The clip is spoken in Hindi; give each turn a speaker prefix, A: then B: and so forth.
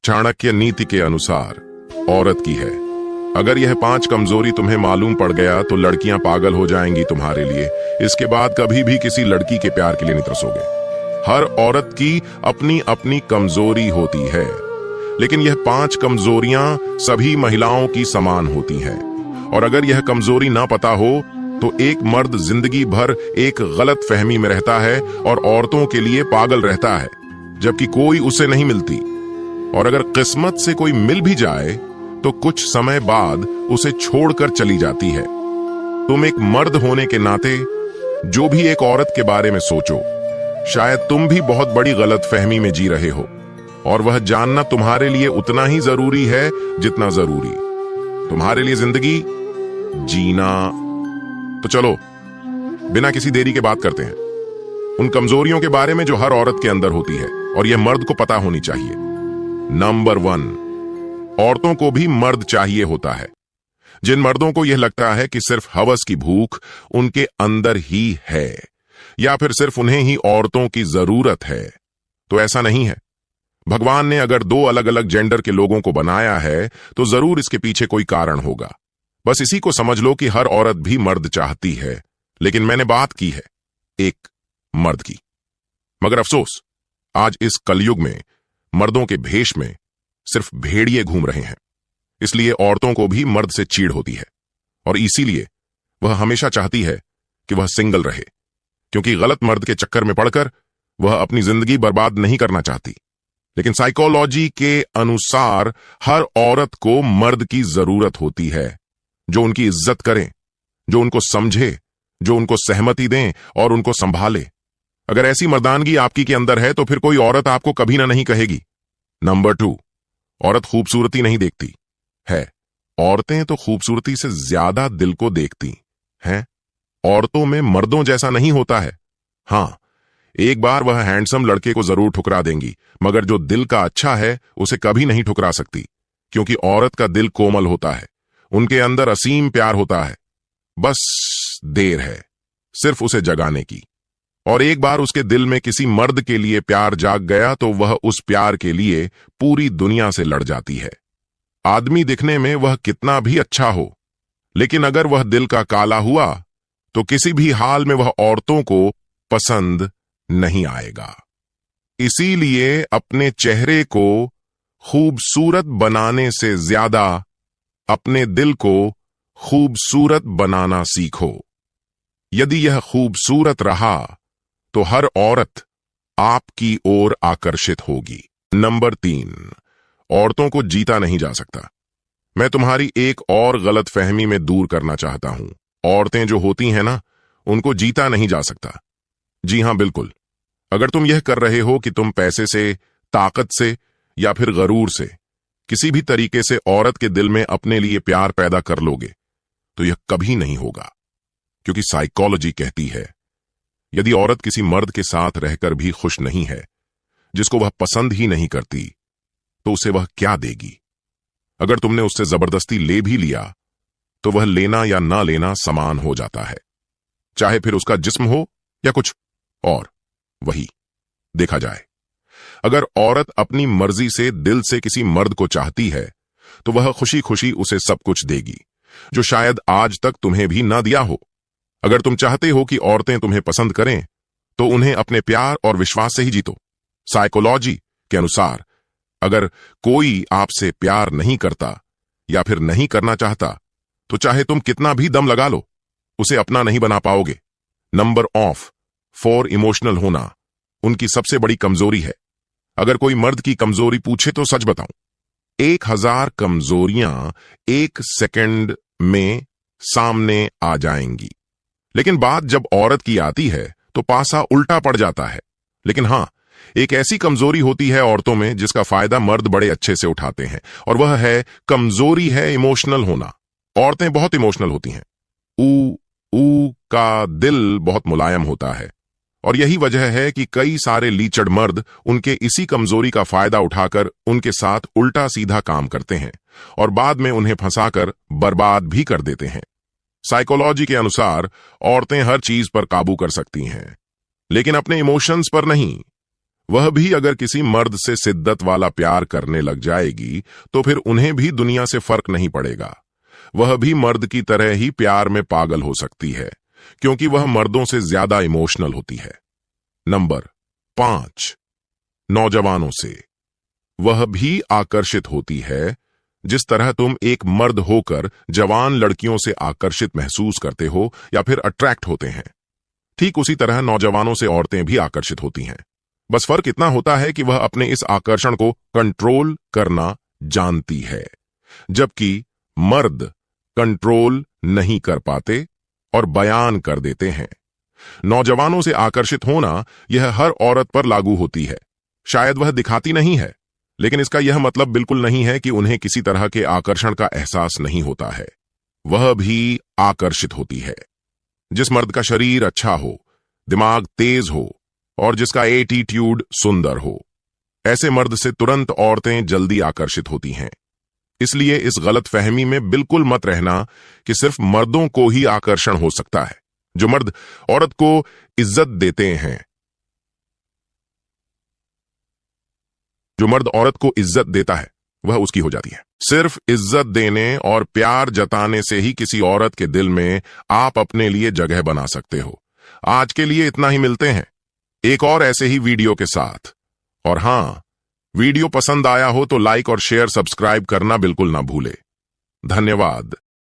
A: चाणक्य नीति के अनुसार औरत की है। अगर यह 5 कमजोरी तुम्हें मालूम पड़ गया तो लड़कियां पागल हो जाएंगी तुम्हारे लिए। इसके बाद कभी भी किसी लड़की के प्यार के लिए नहीं तरसोगे। हर औरत की अपनी अपनी कमजोरी होती है, लेकिन यह 5 कमजोरियां सभी महिलाओं की समान होती हैं। और अगर यह कमजोरी ना पता हो तो एक मर्द जिंदगी भर एक गलत फहमी में रहता है और औरतों के लिए पागल रहता है, जबकि कोई उसे नहीं मिलती। और अगर किस्मत से कोई मिल भी जाए तो कुछ समय बाद उसे छोड़कर चली जाती है। तुम एक मर्द होने के नाते जो भी एक औरत के बारे में सोचो, शायद तुम भी बहुत बड़ी गलत फहमी में जी रहे हो, और वह जानना तुम्हारे लिए उतना ही जरूरी है जितना जरूरी तुम्हारे लिए जिंदगी जीना। तो चलो बिना किसी देरी के बात करते हैं उन कमजोरियों के बारे में जो हर औरत के अंदर होती है और यह मर्द को पता होनी चाहिए। नंबर 1, औरतों को भी मर्द चाहिए होता है। जिन मर्दों को यह लगता है कि सिर्फ हवस की भूख उनके अंदर ही है, या फिर सिर्फ उन्हें ही औरतों की जरूरत है, तो ऐसा नहीं है। भगवान ने अगर 2 अलग अलग जेंडर के लोगों को बनाया है तो जरूर इसके पीछे कोई कारण होगा। बस इसी को समझ लो कि हर औरत भी मर्द चाहती है, लेकिन मैंने बात की है एक मर्द की। मगर अफसोस, आज इस कलयुग में मर्दों के भेष में सिर्फ भेड़िए घूम रहे हैं। इसलिए औरतों को भी मर्द से चीड़ होती है, और इसीलिए वह हमेशा चाहती है कि वह सिंगल रहे, क्योंकि गलत मर्द के चक्कर में पड़कर वह अपनी जिंदगी बर्बाद नहीं करना चाहती। लेकिन साइकोलॉजी के अनुसार हर औरत को मर्द की जरूरत होती है, जो उनकी इज्जत करे, जो उनको समझे, जो उनको सहमति दें और उनको संभाले। अगर ऐसी मर्दानगी आपकी के अंदर है तो फिर कोई औरत आपको कभी ना नहीं कहेगी। नंबर 2, औरत खूबसूरती नहीं देखती है, औरतें तो खूबसूरती से ज्यादा दिल को देखती हैं। औरतों में मर्दों जैसा नहीं होता है। हां, एक बार वह हैंडसम लड़के को जरूर ठुकरा देंगी, मगर जो दिल का अच्छा है उसे कभी नहीं ठुकरा सकती, क्योंकि औरत का दिल कोमल होता है, उनके अंदर असीम प्यार होता है। बस देर है सिर्फ उसे जगाने की। और एक बार उसके दिल में किसी मर्द के लिए प्यार जाग गया तो वह उस प्यार के लिए पूरी दुनिया से लड़ जाती है। आदमी दिखने में वह कितना भी अच्छा हो, लेकिन अगर वह दिल का काला हुआ तो किसी भी हाल में वह औरतों को पसंद नहीं आएगा। इसीलिए अपने चेहरे को खूबसूरत बनाने से ज्यादा अपने दिल को खूबसूरत बनाना सीखो। यदि यह खूबसूरत रहा तो हर औरत आपकी ओर आकर्षित होगी। नंबर 3, औरतों को जीता नहीं जा सकता। मैं तुम्हारी एक और गलत फहमी में दूर करना चाहता हूं। औरतें जो होती हैं ना, उनको जीता नहीं जा सकता। जी हां, बिल्कुल। अगर तुम यह कर रहे हो कि तुम पैसे से, ताकत से या फिर गरूर से किसी भी तरीके से औरत के दिल में अपने लिए प्यार पैदा कर लोगे, तो यह कभी नहीं होगा। क्योंकि साइकोलॉजी कहती है, यदि औरत किसी मर्द के साथ रहकर भी खुश नहीं है, जिसको वह पसंद ही नहीं करती, तो उसे वह क्या देगी? अगर तुमने उससे जबरदस्ती ले भी लिया तो वह लेना या ना लेना समान हो जाता है, चाहे फिर उसका जिस्म हो या कुछ और। वही देखा जाए, अगर औरत अपनी मर्जी से दिल से किसी मर्द को चाहती है तो वह खुशी खुशी उसे सब कुछ देगी, जो शायद आज तक तुम्हें भी ना दिया हो। अगर तुम चाहते हो कि औरतें तुम्हें पसंद करें तो उन्हें अपने प्यार और विश्वास से ही जीतो। साइकोलॉजी के अनुसार अगर कोई आपसे प्यार नहीं करता या फिर नहीं करना चाहता तो चाहे तुम कितना भी दम लगा लो, उसे अपना नहीं बना पाओगे। नंबर ऑफ 4, इमोशनल होना उनकी सबसे बड़ी कमजोरी है। अगर कोई मर्द की कमजोरी पूछे तो सच बताऊं, 1000 कमजोरियां 1 सेकंड में सामने आ जाएंगी, लेकिन बात जब औरत की आती है तो पासा उल्टा पड़ जाता है। लेकिन हां, एक ऐसी कमजोरी होती है औरतों में जिसका फायदा मर्द बड़े अच्छे से उठाते हैं, और वह है कमजोरी है इमोशनल होना। औरतें बहुत इमोशनल होती हैं। ऊ का दिल बहुत मुलायम होता है, और यही वजह है कि कई सारे लीचड़ मर्द उनके इसी कमजोरी का फायदा उठाकर उनके साथ उल्टा सीधा काम करते हैं और बाद में उन्हें फंसाकर बर्बाद भी कर देते हैं। साइकोलॉजी के अनुसार औरतें हर चीज पर काबू कर सकती हैं, लेकिन अपने इमोशंस पर नहीं। वह भी अगर किसी मर्द से शिद्दत वाला प्यार करने लग जाएगी तो फिर उन्हें भी दुनिया से फर्क नहीं पड़ेगा। वह भी मर्द की तरह ही प्यार में पागल हो सकती है, क्योंकि वह मर्दों से ज्यादा इमोशनल होती है। नंबर 5, नौजवानों से। वह भी आकर्षित होती है जिस तरह तुम एक मर्द होकर जवान लड़कियों से आकर्षित महसूस करते हो या फिर अट्रैक्ट होते हैं, ठीक उसी तरह नौजवानों से औरतें भी आकर्षित होती हैं। बस फर्क इतना होता है कि वह अपने इस आकर्षण को कंट्रोल करना जानती है, जबकि मर्द कंट्रोल नहीं कर पाते और बयान कर देते हैं। नौजवानों से आकर्षित होना यह हर औरत पर लागू होती है। शायद वह दिखाती नहीं है, लेकिन इसका यह मतलब बिल्कुल नहीं है कि उन्हें किसी तरह के आकर्षण का एहसास नहीं होता है। वह भी आकर्षित होती है। जिस मर्द का शरीर अच्छा हो, दिमाग तेज हो और जिसका एटीट्यूड सुंदर हो, ऐसे मर्द से तुरंत औरतें जल्दी आकर्षित होती हैं। इसलिए इस गलतफहमी में बिल्कुल मत रहना कि सिर्फ मर्दों को ही आकर्षण हो सकता है। जो मर्द औरत को इज्जत देते हैं, जो मर्द औरत को इज्जत देता है, वह उसकी हो जाती है। सिर्फ इज्जत देने और प्यार जताने से ही किसी औरत के दिल में आप अपने लिए जगह बना सकते हो। आज के लिए इतना ही, मिलते हैं एक और ऐसे ही वीडियो के साथ। और हां, वीडियो पसंद आया हो तो लाइक और शेयर, सब्सक्राइब करना बिल्कुल ना भूले। धन्यवाद।